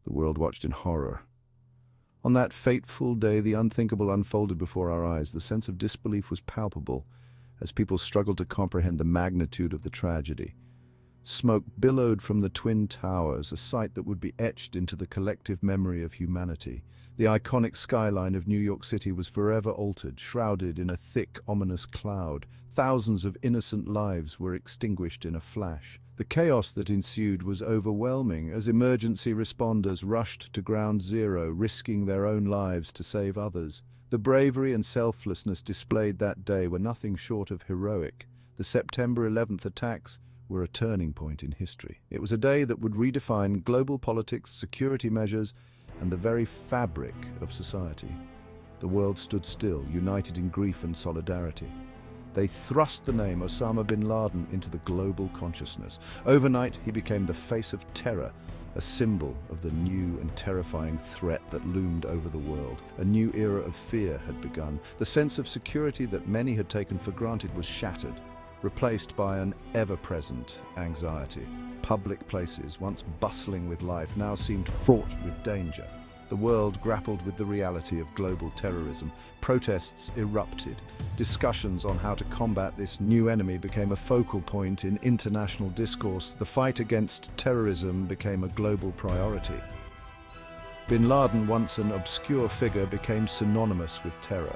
The world watched in horror. On that fateful day, the unthinkable unfolded before our eyes. The sense of disbelief was palpable as people struggled to comprehend the magnitude of the tragedy. Smoke billowed from the Twin Towers, a sight that would be etched into the collective memory of humanity. The iconic skyline of New York City was forever altered, shrouded in a thick, ominous cloud. Thousands of innocent lives were extinguished in a flash. The chaos that ensued was overwhelming as emergency responders rushed to ground zero, risking their own lives to save others. The bravery and selflessness displayed that day were nothing short of heroic. The September 11th attacks were a turning point in history. It was a day that would redefine global politics, security measures, and the very fabric of society. The world stood still, united in grief and solidarity. They thrust the name Osama bin Laden into the global consciousness. Overnight, he became the face of terror, a symbol of the new and terrifying threat that loomed over the world. A new era of fear had begun. The sense of security that many had taken for granted was shattered, replaced by an ever-present anxiety. Public places, once bustling with life, now seemed fraught with danger. The world grappled with the reality of global terrorism. Protests erupted. Discussions on how to combat this new enemy became a focal point in international discourse. The fight against terrorism became a global priority. Bin Laden, once an obscure figure, became synonymous with terror.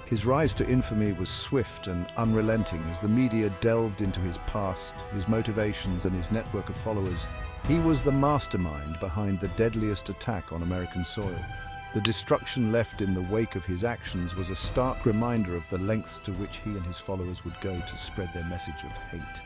His rise to infamy was swift and unrelenting as the media delved into his past, his motivations, and his network of followers. He was the mastermind behind the deadliest attack on American soil. The destruction left in the wake of his actions was a stark reminder of the lengths to which he and his followers would go to spread their message of hate.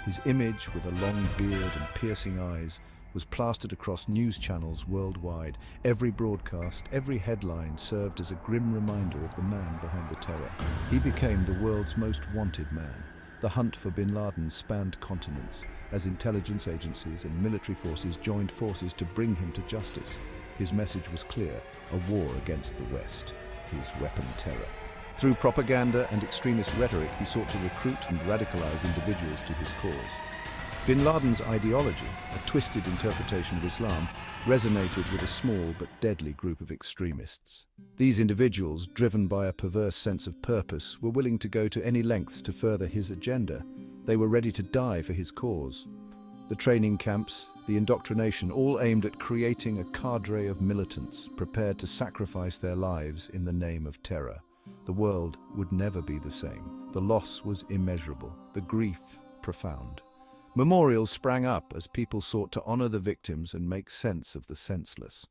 His image, with a long beard and piercing eyes, was plastered across news channels worldwide. Every broadcast, every headline served as a grim reminder of the man behind the terror. He became the world's most wanted man. The hunt for bin Laden spanned continents, as intelligence agencies and military forces joined forces to bring him to justice. His message was clear: a war against the West, his weapon terror. Through propaganda and extremist rhetoric, he sought to recruit and radicalize individuals to his cause. Bin Laden's ideology, a twisted interpretation of Islam, resonated with a small but deadly group of extremists. These individuals, driven by a perverse sense of purpose, were willing to go to any lengths to further his agenda. They were ready to die for his cause. The training camps, the indoctrination, all aimed at creating a cadre of militants prepared to sacrifice their lives in the name of terror. The world would never be the same. The loss was immeasurable, the grief profound. Memorials sprang up as people sought to honor the victims and make sense of the senseless.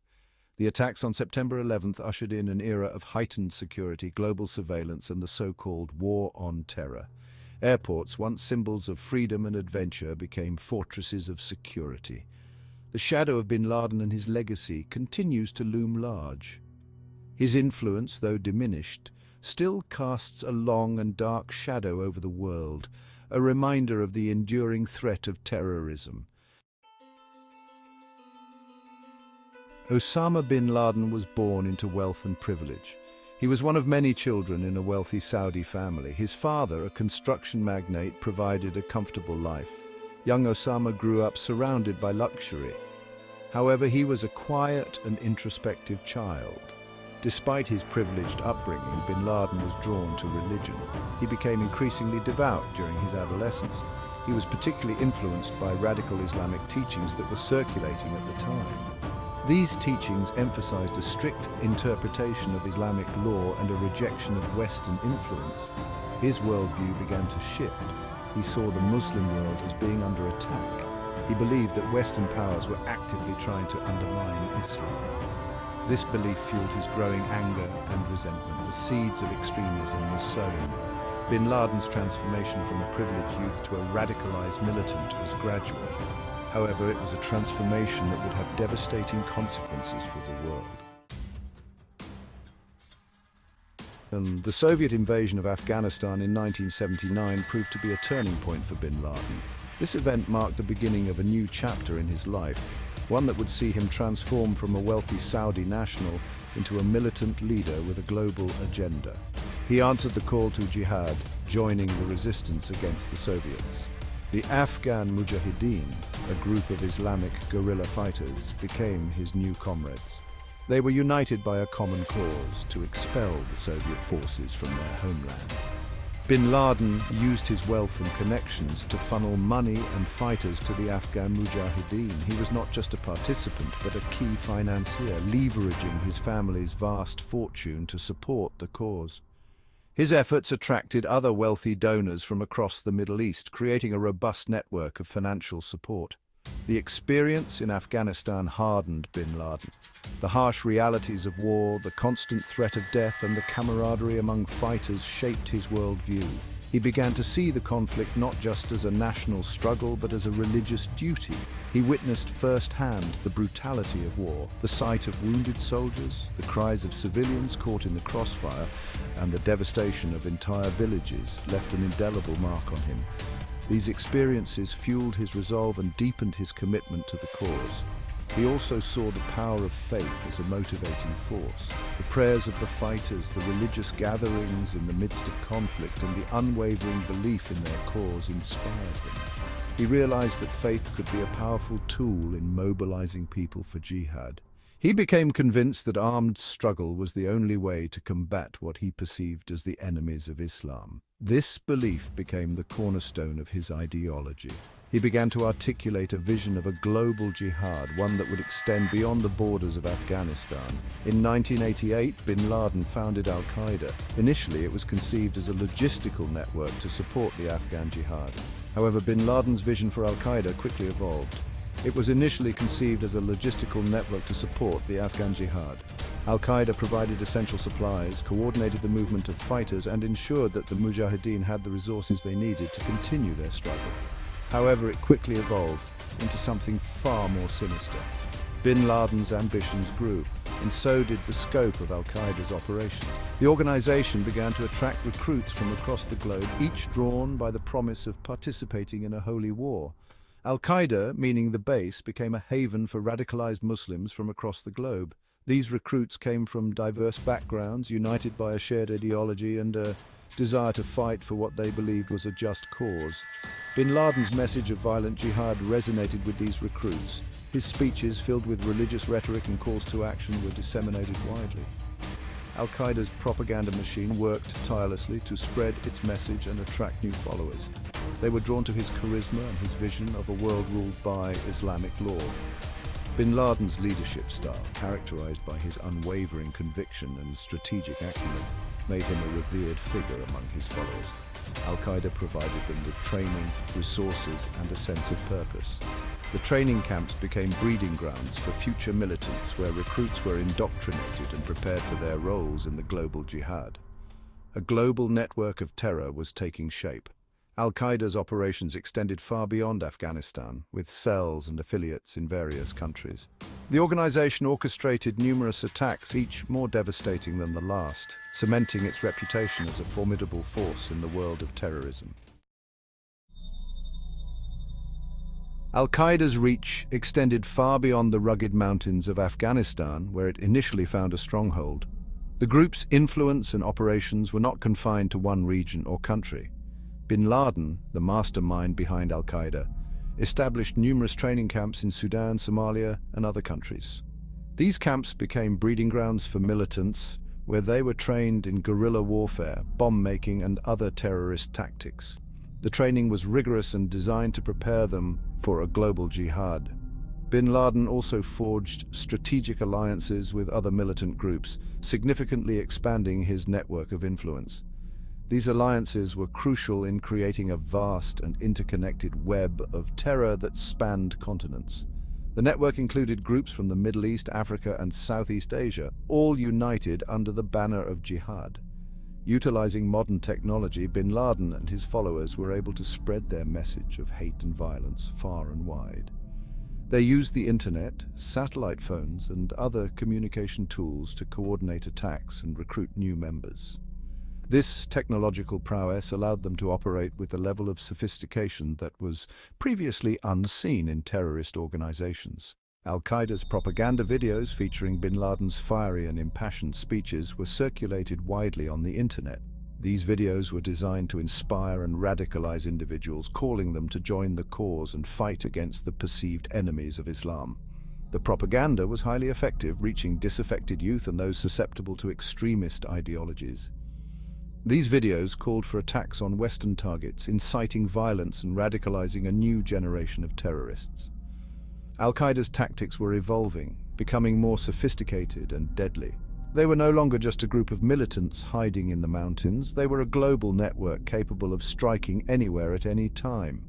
The attacks on September 11th ushered in an era of heightened security, global surveillance, and the so-called war on terror. Airports, once symbols of freedom and adventure, became fortresses of security. The shadow of bin Laden and his legacy continues to loom large. His influence, though diminished, still casts a long and dark shadow over the world, a reminder of the enduring threat of terrorism. Osama bin Laden was born into wealth and privilege. He was one of many children in a wealthy Saudi family. His father, a construction magnate, provided a comfortable life. Young Osama grew up surrounded by luxury. However, he was a quiet and introspective child. Despite his privileged upbringing, bin Laden was drawn to religion. He became increasingly devout during his adolescence. He was particularly influenced by radical Islamic teachings that were circulating at the time. These teachings emphasized a strict interpretation of Islamic law and a rejection of Western influence. His worldview began to shift. He saw the Muslim world as being under attack. He believed that Western powers were actively trying to undermine Islam. This belief fueled his growing anger and resentment. The seeds of extremism were sown. Bin Laden's transformation from a privileged youth to a radicalized militant was gradual. However, it was a transformation that would have devastating consequences for the world. The Soviet invasion of Afghanistan in 1979 proved to be a turning point for bin Laden. This event marked the beginning of a new chapter in his life, one that would see him transform from a wealthy Saudi national into a militant leader with a global agenda. He answered the call to jihad, joining the resistance against the Soviets. The Afghan Mujahideen, a group of Islamic guerrilla fighters, became his new comrades. They were united by a common cause to expel the Soviet forces from their homeland. Bin Laden used his wealth and connections to funnel money and fighters to the Afghan Mujahideen. He was not just a participant, but a key financier, leveraging his family's vast fortune to support the cause. His efforts attracted other wealthy donors from across the Middle East, creating a robust network of financial support. The experience in Afghanistan hardened bin Laden. The harsh realities of war, the constant threat of death, and the camaraderie among fighters shaped his worldview. He began to see the conflict not just as a national struggle, but as a religious duty. He witnessed firsthand the brutality of war, the sight of wounded soldiers, the cries of civilians caught in the crossfire, and the devastation of entire villages left an indelible mark on him. These experiences fueled his resolve and deepened his commitment to the cause. He also saw the power of faith as a motivating force. The prayers of the fighters, the religious gatherings in the midst of conflict, and the unwavering belief in their cause inspired him. He realized that faith could be a powerful tool in mobilizing people for jihad. He became convinced that armed struggle was the only way to combat what he perceived as the enemies of Islam. This belief became the cornerstone of his ideology. He began to articulate a vision of a global jihad, one that would extend beyond the borders of Afghanistan. In 1988, bin Laden founded Al-Qaeda. Initially, it was conceived as a logistical network to support the Afghan jihad. However, bin Laden's vision for Al-Qaeda quickly evolved. It was initially conceived as a logistical network to support the Afghan jihad. Al-Qaeda provided essential supplies, coordinated the movement of fighters, and ensured that the Mujahideen had the resources they needed to continue their struggle. However, it quickly evolved into something far more sinister. Bin Laden's ambitions grew, and so did the scope of Al-Qaeda's operations. The organization began to attract recruits from across the globe, each drawn by the promise of participating in a holy war. Al-Qaeda, meaning the base, became a haven for radicalized Muslims from across the globe. These recruits came from diverse backgrounds, united by a shared ideology and a desire to fight for what they believed was a just cause. Bin Laden's message of violent jihad resonated with these recruits. His speeches, filled with religious rhetoric and calls to action, were disseminated widely. Al-Qaeda's propaganda machine worked tirelessly to spread its message and attract new followers. They were drawn to his charisma and his vision of a world ruled by Islamic law. Bin Laden's leadership style, characterized by his unwavering conviction and strategic acumen, made him a revered figure among his followers. Al-Qaeda provided them with training, resources, and a sense of purpose. The training camps became breeding grounds for future militants, where recruits were indoctrinated and prepared for their roles in the global jihad. A global network of terror was taking shape. Al-Qaeda's operations extended far beyond Afghanistan, with cells and affiliates in various countries. The organization orchestrated numerous attacks, each more devastating than the last, cementing its reputation as a formidable force in the world of terrorism. Al-Qaeda's reach extended far beyond the rugged mountains of Afghanistan, where it initially found a stronghold. The group's influence and operations were not confined to one region or country. Bin Laden, the mastermind behind Al-Qaeda, established numerous training camps in Sudan, Somalia, and other countries. These camps became breeding grounds for militants, where they were trained in guerrilla warfare, bomb-making, and other terrorist tactics. The training was rigorous and designed to prepare them for a global jihad. Bin Laden also forged strategic alliances with other militant groups, significantly expanding his network of influence. These alliances were crucial in creating a vast and interconnected web of terror that spanned continents. The network included groups from the Middle East, Africa, and Southeast Asia, all united under the banner of jihad. Utilizing modern technology, bin Laden and his followers were able to spread their message of hate and violence far and wide. They used the internet, satellite phones, and other communication tools to coordinate attacks and recruit new members. This technological prowess allowed them to operate with a level of sophistication that was previously unseen in terrorist organizations. Al-Qaeda's propaganda videos featuring bin Laden's fiery and impassioned speeches were circulated widely on the internet. These videos were designed to inspire and radicalize individuals, calling them to join the cause and fight against the perceived enemies of Islam. The propaganda was highly effective, reaching disaffected youth and those susceptible to extremist ideologies. These videos called for attacks on Western targets, inciting violence and radicalizing a new generation of terrorists. Al-Qaeda's tactics were evolving, becoming more sophisticated and deadly. They were no longer just a group of militants hiding in the mountains. They were a global network capable of striking anywhere at any time.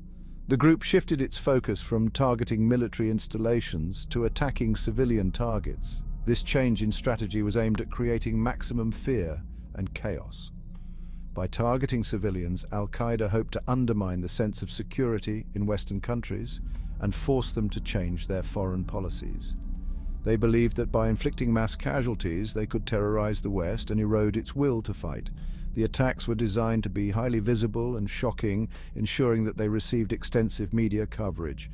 The group shifted its focus from targeting military installations to attacking civilian targets. This change in strategy was aimed at creating maximum fear and chaos. By targeting civilians, Al-Qaeda hoped to undermine the sense of security in Western countries and force them to change their foreign policies. They believed that by inflicting mass casualties, they could terrorize the West and erode its will to fight. The attacks were designed to be highly visible and shocking, ensuring that they received extensive media coverage.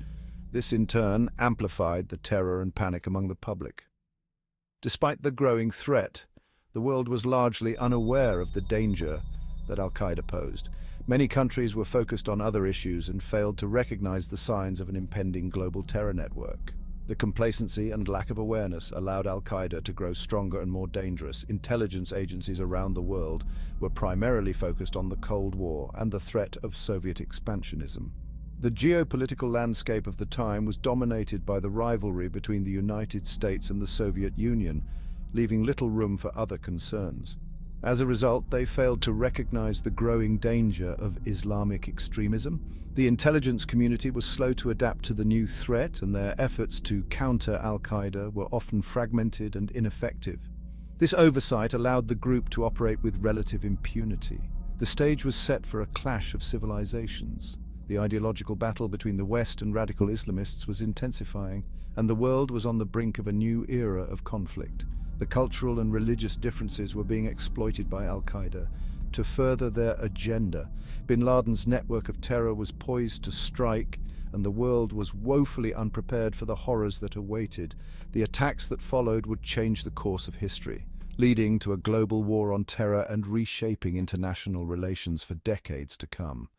This, in turn, amplified the terror and panic among the public. Despite the growing threat, the world was largely unaware of the danger that Al-Qaeda posed. Many countries were focused on other issues and failed to recognize the signs of an impending global terror network. The complacency and lack of awareness allowed Al-Qaeda to grow stronger and more dangerous. Intelligence agencies around the world were primarily focused on the Cold War and the threat of Soviet expansionism. The geopolitical landscape of the time was dominated by the rivalry between the United States and the Soviet Union, leaving little room for other concerns. As a result, they failed to recognize the growing danger of Islamic extremism. The intelligence community was slow to adapt to the new threat, and their efforts to counter Al-Qaeda were often fragmented and ineffective. This oversight allowed the group to operate with relative impunity. The stage was set for a clash of civilizations. The ideological battle between the West and radical Islamists was intensifying, and the world was on the brink of a new era of conflict. The cultural and religious differences were being exploited by Al-Qaeda to further their agenda. Bin Laden's network of terror was poised to strike, and the world was woefully unprepared for the horrors that awaited. The attacks that followed would change the course of history, leading to a global war on terror and reshaping international relations for decades to come.